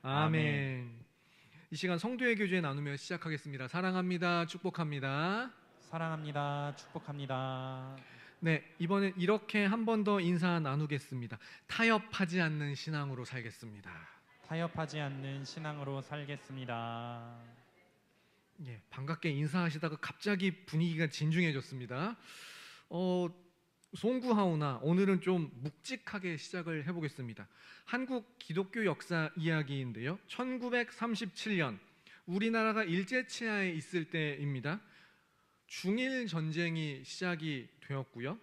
아멘. 이 시간 성도의 교제 나누며 시작하겠습니다. 사랑합니다. 축복합니다. 사랑합니다. 축복합니다. 네, 이번엔 이렇게 한 번 더 인사 나누겠습니다. 타협하지 않는 신앙으로 살겠습니다. 타협하지 않는 신앙으로 살겠습니다. 예, 반갑게 인사하시다가 갑자기 분위기가 진중해졌습니다. 송구하오나 오늘은 좀 묵직하게 시작을 해보겠습니다. 한국 기독교 역사 이야기인데요. 1937년 우리나라가 일제치하에 있을 때입니다. 중일 전쟁이 시작이 되었고요.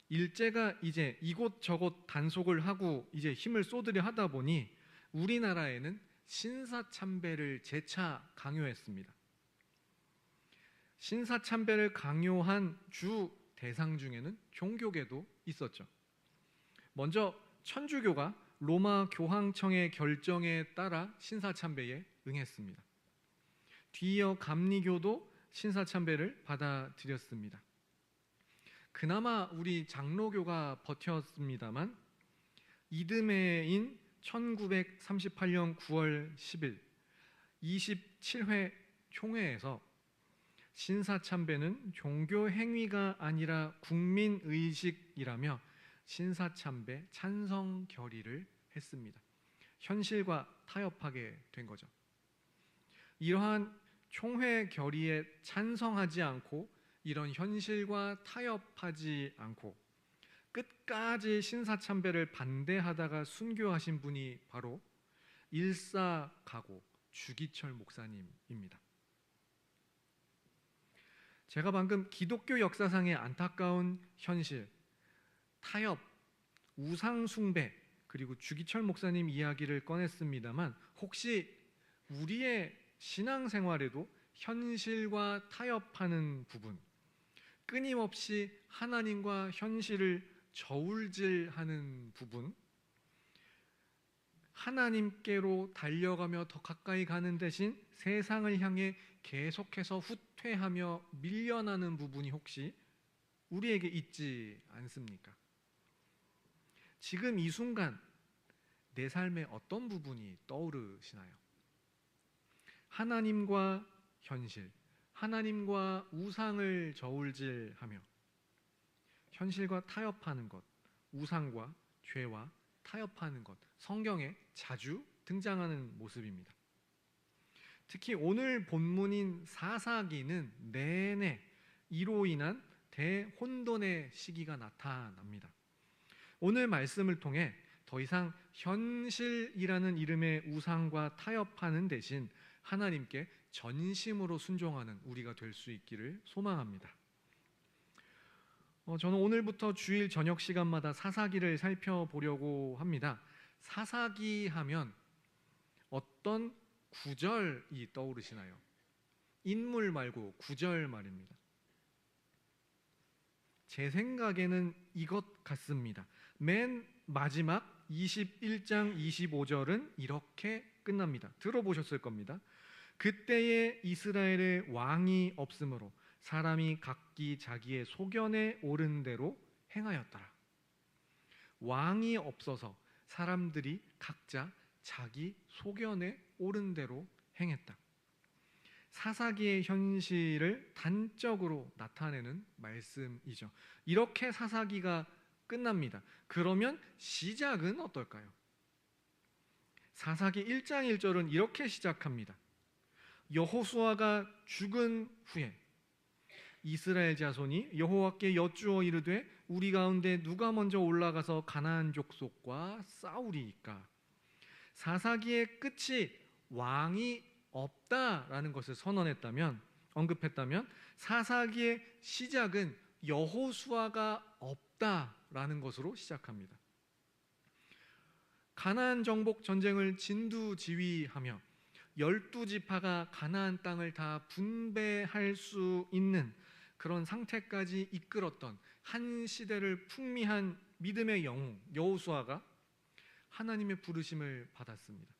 일제가 이제 이곳저곳 단속을 하고 이제 힘을 쏟으려 하다 보니 우리나라에는 신사참배를 재차 강요했습니다. 신사참배를 강요한 주 대상 중에는 종교계도 있었죠. 먼저 천주교가 로마 교황청의 결정에 따라 신사참배에 응했습니다. 뒤이어 감리교도 신사참배를 받아들였습니다. 그나마 우리 장로교가 버텼습니다만 이듬해인 1938년 9월 10일 27회 총회에서 신사참배는 종교 행위가 아니라 국민의식이라며 신사참배 찬성 결의를 했습니다. 현실과 타협하게 된 거죠. 이러한 총회 결의에 찬성하지 않고 이런 현실과 타협하지 않고 끝까지 신사참배를 반대하다가 순교하신 분이 바로 일사가고 주기철 목사님입니다. 제가 방금 기독교 역사상의 안타까운 현실, 타협, 우상숭배, 그리고 주기철 목사님 이야기를 꺼냈습니다만 혹시 우리의 신앙생활에도 현실과 타협하는 부분, 끊임없이 하나님과 현실을 저울질하는 부분, 하나님께로 달려가며 더 가까이 가는 대신 세상을 향해 계속해서 후퇴하며 밀려나는 부분이 혹시 우리에게 있지 않습니까? 지금 이 순간 내 삶의 어떤 부분이 떠오르시나요? 하나님과 현실, 하나님과 우상을 저울질하며 현실과 타협하는 것, 우상과 죄와 타협하는 것, 성경에 자주 등장하는 모습입니다. 특히 오늘 본문인 사사기는 내내 이로 인한 대혼돈의 시기가 나타납니다. 오늘 말씀을 통해 더 이상 현실이라는 이름의 우상과 타협하는 대신 하나님께 전심으로 순종하는 우리가 될 수 있기를 소망합니다. 저는 오늘부터 주일 저녁 시간마다 사사기를 살펴보려고 합니다. 사사기 하면 어떤 구절이 떠오르시나요? 인물 말고 구절 말입니다. 제 생각에는 이것 같습니다. 맨 마지막 21장 25절은 이렇게 끝납니다. 들어보셨을 겁니다. 그때에 이스라엘의 왕이 없으므로 사람이 각기 자기의 소견에 오른 대로 행하였더라. 왕이 없어서 사람들이 각자 자기 소견에 오른 대로 행했다. 사사기의 현실을 단적으로 나타내는 말씀이죠. 이렇게 사사기가 끝납니다. 그러면 시작은 어떨까요? 사사기 1장 1절은 이렇게 시작합니다. 여호수아가 죽은 후에 이스라엘 자손이 여호와께 여쭈어 이르되 우리 가운데 누가 먼저 올라가서 가나안 족속과 싸우리이까. 사사기의 끝이 왕이 없다라는 것을 선언했다면, 언급했다면 사사기의 시작은 여호수아가 없다라는 것으로 시작합니다. 가나안 정복 전쟁을 진두지휘하며 12지파가 가나안 땅을 다 분배할 수 있는 그런 상태까지 이끌었던 한 시대를 풍미한 믿음의 영웅 여호수아가 하나님의 부르심을 받았습니다.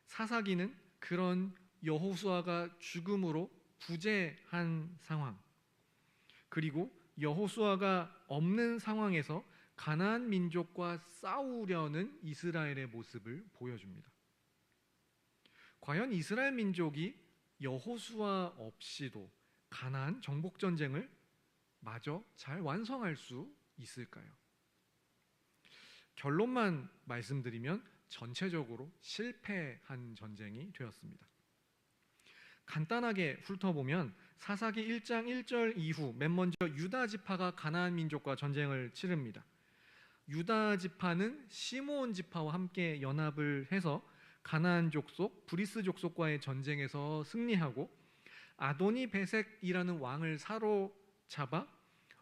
사사기는 그런 여호수아가 죽음으로 부재한 상황, 그리고 여호수아가 없는 상황에서 가나안 민족과 싸우려는 이스라엘의 모습을 보여줍니다. 과연 이스라엘 민족이 여호수아 없이도 가나안 정복 전쟁을 마저 잘 완성할 수 있을까요? 결론만 말씀드리면 전체적으로 실패한 전쟁이 되었습니다. 간단하게 훑어보면 사사기 1장 1절 이후 맨 먼저 유다 지파가 가나안 민족과 전쟁을 치릅니다. 유다 지파는 시므온 지파와 함께 연합을 해서 가나안 족속, 브리스 족속과의 전쟁에서 승리하고 아도니 베색이라는 왕을 사로잡아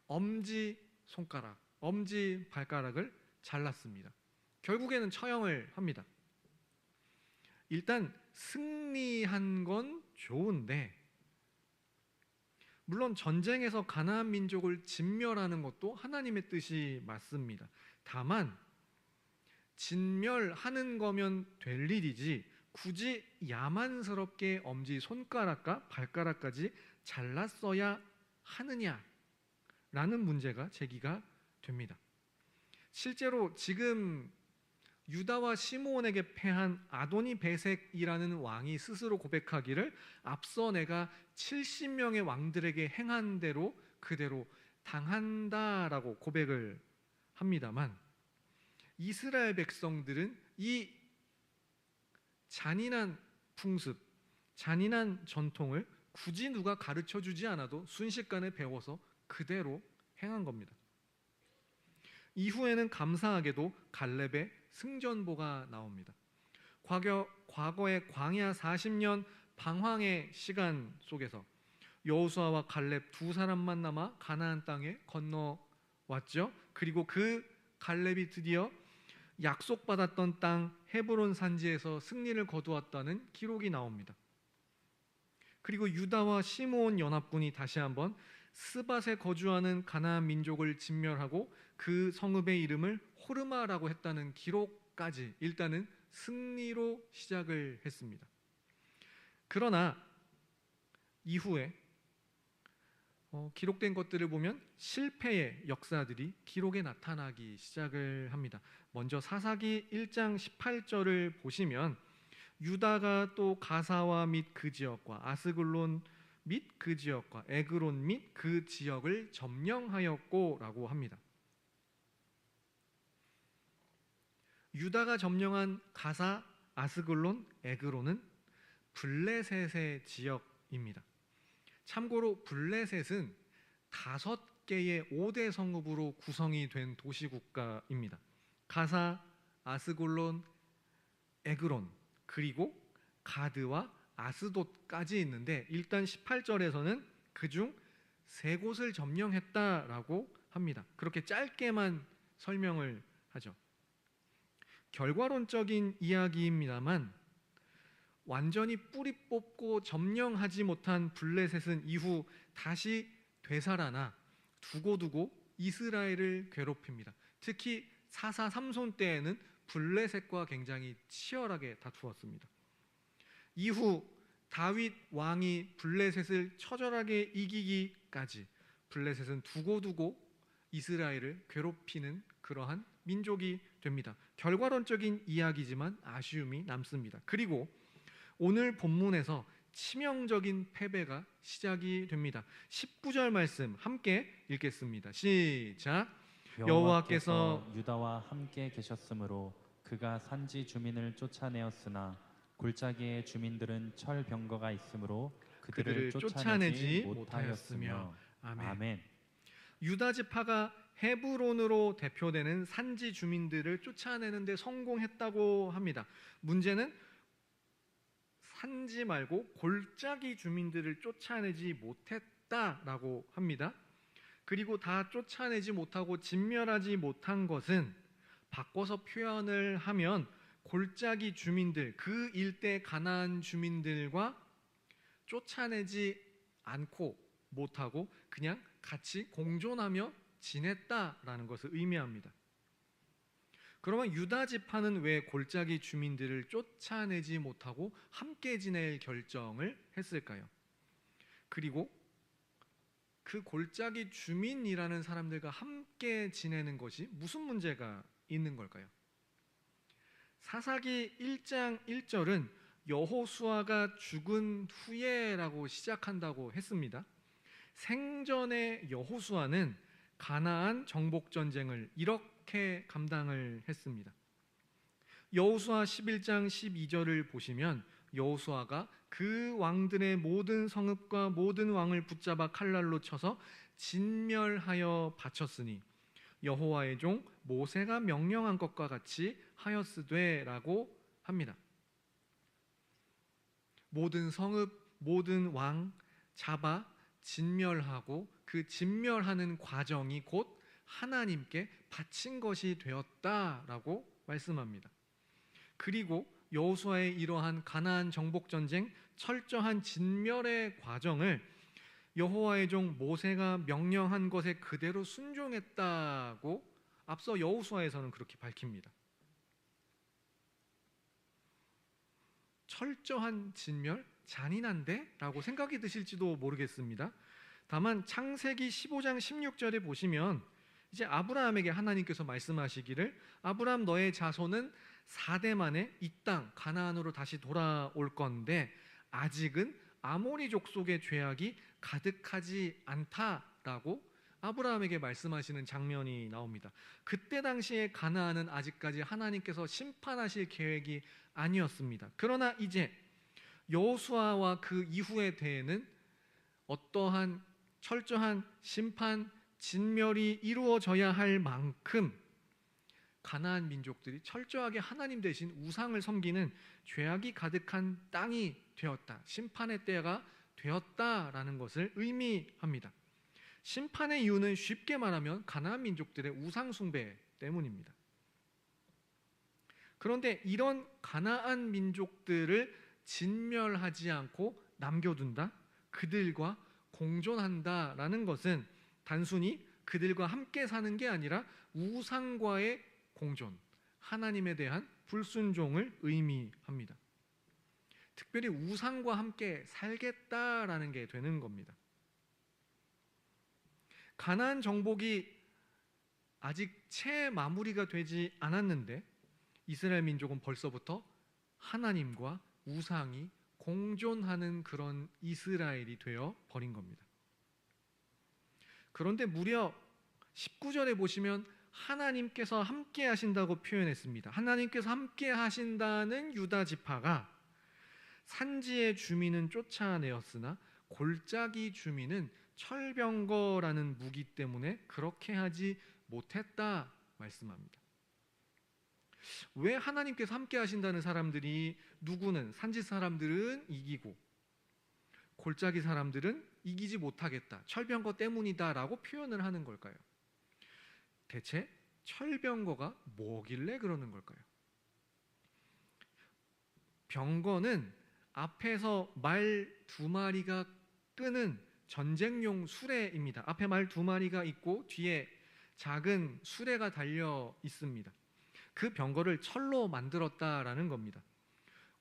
엄지 손가락, 엄지 발가락을 잘랐습니다. 결국에는 처형을 합니다. 일단 승리한 건 좋은데, 물론 전쟁에서 가나안 민족을 진멸하는 것도 하나님의 뜻이 맞습니다. 다만 진멸하는 거면 될 일이지 굳이 야만스럽게 엄지 손가락과 발가락까지 잘랐어야 하느냐라는 문제가 제기가 됩니다. 실제로 지금 유다와 시므온에게 패한 아도니 베색이라는 왕이 스스로 고백하기를 앞서 내가 70명의 왕들에게 행한 대로 그대로 당한다라고 고백을 합니다만, 이스라엘 백성들은 이 잔인한 풍습, 잔인한 전통을 굳이 누가 가르쳐주지 않아도 순식간에 배워서 그대로 행한 겁니다. 이후에는 감사하게도 갈렙의 승전보가 나옵니다. 과거의 광야 40년 방황의 시간 속에서 여호수아와 갈렙 두 사람만 남아 가나안 땅에 건너왔죠. 그리고 그 갈렙이 드디어 약속받았던 땅 헤브론 산지에서 승리를 거두었다는 기록이 나옵니다. 그리고 유다와 시므온 연합군이 다시 한번 스밧에 거주하는 가나안 민족을 진멸하고 그 성읍의 이름을 호르마라고 했다는 기록까지 일단은 승리로 시작을 했습니다. 그러나 이후에 기록된 것들을 보면 실패의 역사들이 기록에 나타나기 시작을 합니다. 먼저 사사기 1장 18절을 보시면 유다가 또 가사와 및 그 지역과 아스글론 및 그 지역과 에그론 및 그 지역을 점령하였고라고 합니다. 유다가 점령한 가사, 아스글론, 에그론은 블레셋의 지역입니다. 참고로 블레셋은 5개의 5대 성읍으로 구성이 된 도시국가입니다. 가사, 아스글론, 에그론, 그리고 가드와 아스돗까지 있는데 일단 18절에서는 그중 3곳을 점령했다라고 합니다. 그렇게 짧게만 설명을 하죠. 결과론적인 이야기입니다만 완전히 뿌리 뽑고 점령하지 못한 블레셋은 이후 다시 되살아나 두고두고 이스라엘을 괴롭힙니다. 특히 사사 삼손 때에는 블레셋과 굉장히 치열하게 다투었습니다. 이후 다윗 왕이 블레셋을 처절하게 이기기까지 블레셋은 두고두고 이스라엘을 괴롭히는 그러한 민족이 됩니다. 결과론적인 이야기지만 아쉬움이 남습니다. 그리고 오늘 본문에서 치명적인 패배가 시작이 됩니다. 19절 말씀 함께 읽겠습니다. 시작. 여호와께서 유다와 함께 계셨으므로 그가 산지 주민을 쫓아내었으나 골짜기의 주민들은 철병거가 있으므로 그들을 쫓아내지 못하였으며. 아멘. 유다 지파가 헤브론으로 대표되는 산지 주민들을 쫓아내는 데 성공했다고 합니다. 문제는 산지 말고 골짜기 주민들을 쫓아내지 못했다라고 합니다. 그리고 다 쫓아내지 못하고 진멸하지 못한 것은 바꿔서 표현을 하면 골짜기 주민들, 그 일대 가나안 주민들과 쫓아내지 않고 못하고 그냥 같이 공존하며 지냈다라는 것을 의미합니다. 그러면 유다 지파는 왜 골짜기 주민들을 쫓아내지 못하고 함께 지낼 결정을 했을까요? 그리고 그 골짜기 주민이라는 사람들과 함께 지내는 것이 무슨 문제가 있는 걸까요? 사사기 1장 1절은 여호수아가 죽은 후에라고 시작한다고 했습니다. 생전에 여호수아는 가나안 정복 전쟁을 이렇게 감당을 했습니다. 여호수아 11장 12절을 보시면 여호수아가 그 왕들의 모든 성읍과 모든 왕을 붙잡아 칼날로 쳐서 진멸하여 바쳤으니 여호와의 종 모세가 명령한 것과 같이 하였으되라고 합니다. 모든 성읍, 모든 왕 잡아 진멸하고 그 진멸하는 과정이 곧 하나님께 바친 것이 되었다라고 말씀합니다. 그리고 여호수아의 이러한 가나안 정복 전쟁 철저한 진멸의 과정을 여호와의 종 모세가 명령한 것에 그대로 순종했다고 앞서 여호수아에서는 그렇게 밝힙니다. 철저한 진멸? 잔인한데? 라고 생각이 드실지도 모르겠습니다. 다만 창세기 15장 16절에 보시면 이제 아브라함에게 하나님께서 말씀하시기를 아브라함 너의 자손은 4대 만에 이 땅 가나안으로 다시 돌아올 건데 아직은 아모리 족속의 죄악이 가득하지 않다라고 아브라함에게 말씀하시는 장면이 나옵니다. 그때 당시에 가나안은 아직까지 하나님께서 심판하실 계획이 아니었습니다. 그러나 이제 여호수아와 그 이후에 대해는 어떠한 철저한 심판, 진멸이 이루어져야 할 만큼 가나안 민족들이 철저하게 하나님 대신 우상을 섬기는 죄악이 가득한 땅이 되었다. 심판의 때가 되었다라는 것을 의미합니다. 심판의 이유는 쉽게 말하면 가나안 민족들의 우상 숭배 때문입니다. 그런데 이런 가나안 민족들을 진멸하지 않고 남겨둔다, 그들과 공존한다라는 것은 단순히 그들과 함께 사는 게 아니라 우상과의 공존, 하나님에 대한 불순종을 의미합니다. 특별히 우상과 함께 살겠다라는 게 되는 겁니다. 가나안 정복이 아직 채 마무리가 되지 않았는데 이스라엘 민족은 벌써부터 하나님과 우상이 공존하는 그런 이스라엘이 되어 버린 겁니다. 그런데 무려 19절에 보시면 하나님께서 함께 하신다고 표현했습니다. 하나님께서 함께 하신다는 유다 지파가 산지의 주민은 쫓아내었으나 골짜기 주민은 철병거라는 무기 때문에 그렇게 하지 못했다 말씀합니다. 왜 하나님께서 함께 하신다는 사람들이 누구는 산지 사람들은 이기고 골짜기 사람들은 이기지 못하겠다, 철병거 때문이다라고 표현을 하는 걸까요? 대체 철병거가 뭐길래 그러는 걸까요? 병거는 앞에서 말 2마리가 끄는 전쟁용 수레입니다. 앞에 말 2마리가 있고 뒤에 작은 수레가 달려 있습니다. 그 병거를 철로 만들었다라는 겁니다.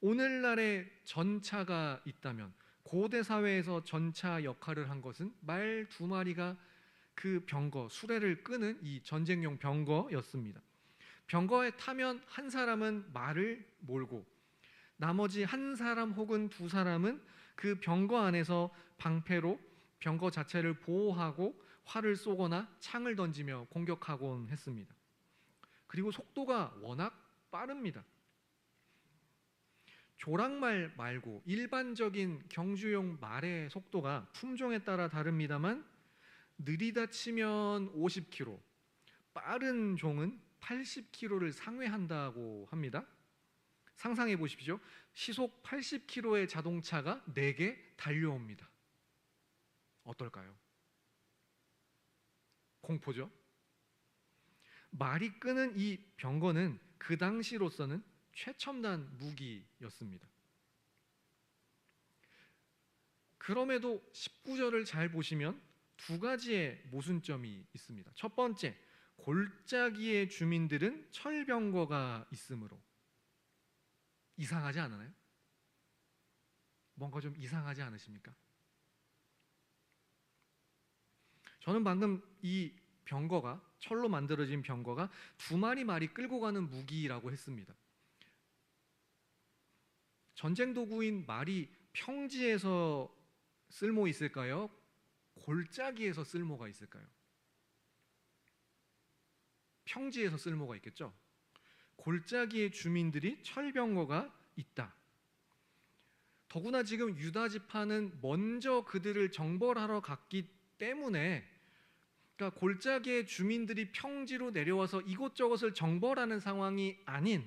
오늘날의 전차가 있다면 고대 사회에서 전차 역할을 한 것은 말 2마리가 그 병거, 수레를 끄는 이 전쟁용 병거였습니다. 병거에 타면 한 사람은 말을 몰고 나머지 한 사람 혹은 2사람은 그 병거 안에서 방패로 병거 자체를 보호하고 활을 쏘거나 창을 던지며 공격하곤 했습니다. 그리고 속도가 워낙 빠릅니다. 조랑말 말고 일반적인 경주용 말의 속도가 품종에 따라 다릅니다만 느리다 치면 50km, 빠른 종은 80km를 상회한다고 합니다. 상상해 보십시오. 시속 80km의 자동차가 4개 달려옵니다. 어떨까요? 공포죠. 말이 끄는 이 병거는 그 당시로서는 최첨단 무기였습니다. 그럼에도 19절을 잘 보시면 2가지의 모순점이 있습니다. 첫 번째, 골짜기의 주민들은 철병거가 있으므로. 이상하지 않나요? 뭔가 좀 이상하지 않으십니까? 저는 방금 이 병거가, 철로 만들어진 병거가 2마리 말이 끌고 가는 무기라고 했습니다. 전쟁 도구인 말이 평지에서 쓸모 있을까요? 골짜기에서 쓸모가 있을까요? 평지에서 쓸모가 있겠죠. 골짜기의 주민들이 철병거가 있다. 더구나 지금 유다 지파는 먼저 그들을 정벌하러 갔기 때문에, 그러니까 골짜기의 주민들이 평지로 내려와서 이곳저곳을 정벌하는 상황이 아닌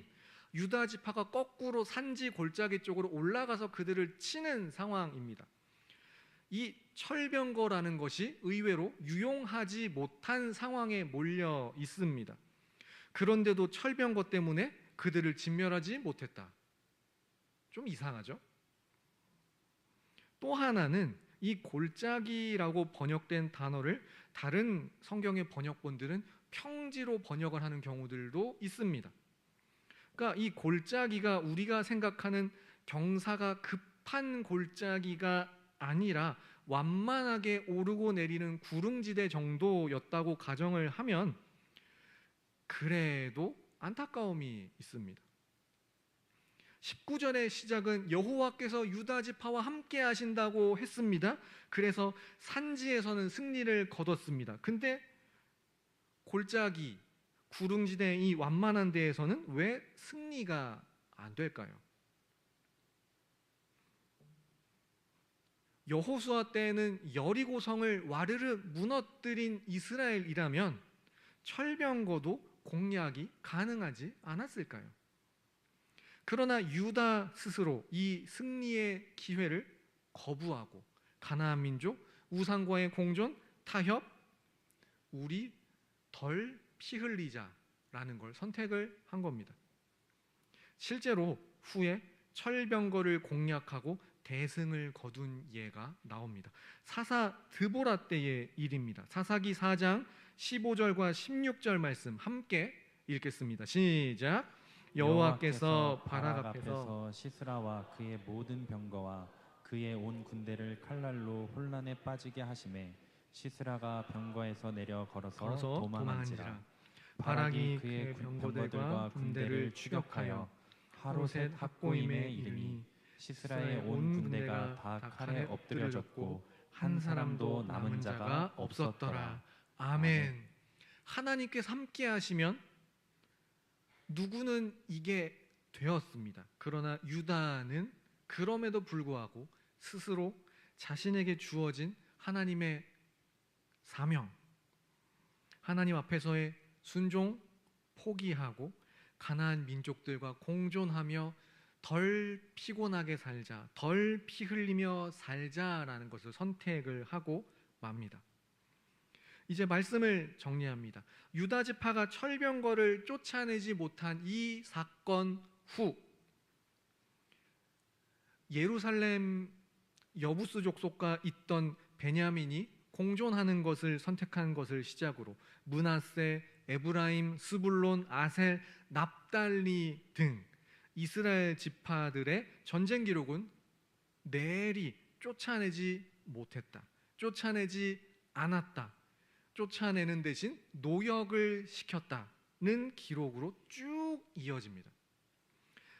유다 지파가 거꾸로 산지 골짜기 쪽으로 올라가서 그들을 치는 상황입니다. 이 철병거라는 것이 의외로 유용하지 못한 상황에 몰려 있습니다. 그런데도 철병거 때문에 그들을 진멸하지 못했다. 좀 이상하죠? 또 하나는 이 골짜기라고 번역된 단어를 다른 성경의 번역본들은 평지로 번역을 하는 경우들도 있습니다. 그러니까 이 골짜기가 우리가 생각하는 경사가 급한 골짜기가 아니라 완만하게 오르고 내리는 구릉지대 정도였다고 가정을 하면 그래도 안타까움이 있습니다. 19절의 시작은 여호와께서 유다 지파와 함께 하신다고 했습니다. 그래서 산지에서는 승리를 거뒀습니다. 근데 골짜기, 구릉지대 이 완만한 데에서는 왜 승리가 안 될까요? 여호수아 때에는 여리고성을 와르르 무너뜨린 이스라엘이라면 철병거도 공략이 가능하지 않았을까요? 그러나 유다 스스로 이 승리의 기회를 거부하고 가나안 민족, 우상과의 공존, 타협, 우리 덜 피 흘리자라는 걸 선택을 한 겁니다. 실제로 후에 철병거를 공략하고 대승을 거둔 예가 나옵니다. 사사 드보라 때의 일입니다. 사사기 4장 15절과 16절 말씀 함께 읽겠습니다. 시작. 여호와께서 바락 앞에서 시스라와 그의 모든 병거와 그의 온 군대를 칼날로 혼란에 빠지게 하심에 시스라가 병거에서 내려 걸어서 도망한지라. 바락이 그의 병거들과 군대를 추격하여 하로셋 학고임에 이르니 시스라의 온 군대가 다 칼에 엎드려졌고 한 사람도 남은 자가 없었더라. 아멘. 하나님께서 함께 하시면 누구는 이게 되었습니다. 그러나 유다는 그럼에도 불구하고 스스로 자신에게 주어진 하나님의 사명, 하나님 앞에서의 순종 포기하고 가나안 민족들과 공존하며 덜 피곤하게 살자, 덜 피 흘리며 살자라는 것을 선택을 하고 맙니다. 이제 말씀을 정리합니다. 유다 지파가 철병거를 쫓아내지 못한 이 사건 후 예루살렘 여부스 족속과 있던 베냐민이 공존하는 것을 선택한 것을 시작으로 므낫세, 에브라임, 스불론, 아셀, 납달리 등 이스라엘 지파들의 전쟁 기록은 내리 쫓아내지 못했다, 쫓아내지 않았다, 쫓아내는 대신 노역을 시켰다는 기록으로 쭉 이어집니다.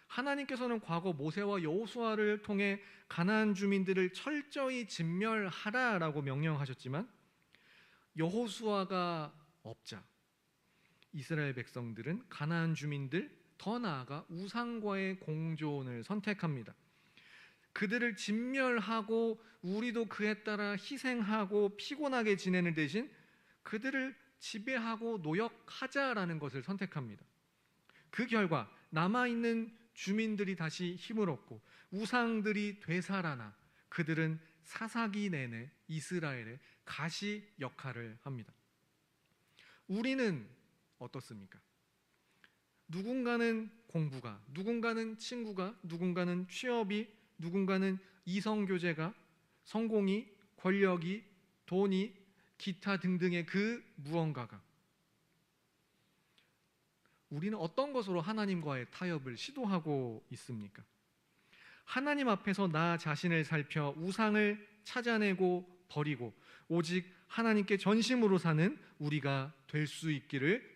하나님께서는 과거 모세와 여호수아를 통해 가나안 주민들을 철저히 진멸하라라고 명령하셨지만 여호수아가 없자 이스라엘 백성들은 가나안 주민들, 더 나아가 우상과의 공존을 선택합니다. 그들을 진멸하고 우리도 그에 따라 희생하고 피곤하게 지내는 대신 그들을 지배하고 노역하자라는 것을 선택합니다. 그 결과 남아있는 주민들이 다시 힘을 얻고 우상들이 되살아나 그들은 사사기 내내 이스라엘의 가시 역할을 합니다. 우리는 어떻습니까? 누군가는 공부가, 누군가는 친구가, 누군가는 취업이, 누군가는 이성교제가, 성공이, 권력이, 돈이, 기타 등등의 그 무언가가, 우리는 어떤 것으로 하나님과의 타협을 시도하고 있습니까? 하나님 앞에서 나 자신을 살펴 우상을 찾아내고 버리고 오직 하나님께 전심으로 사는 우리가 될 수 있기를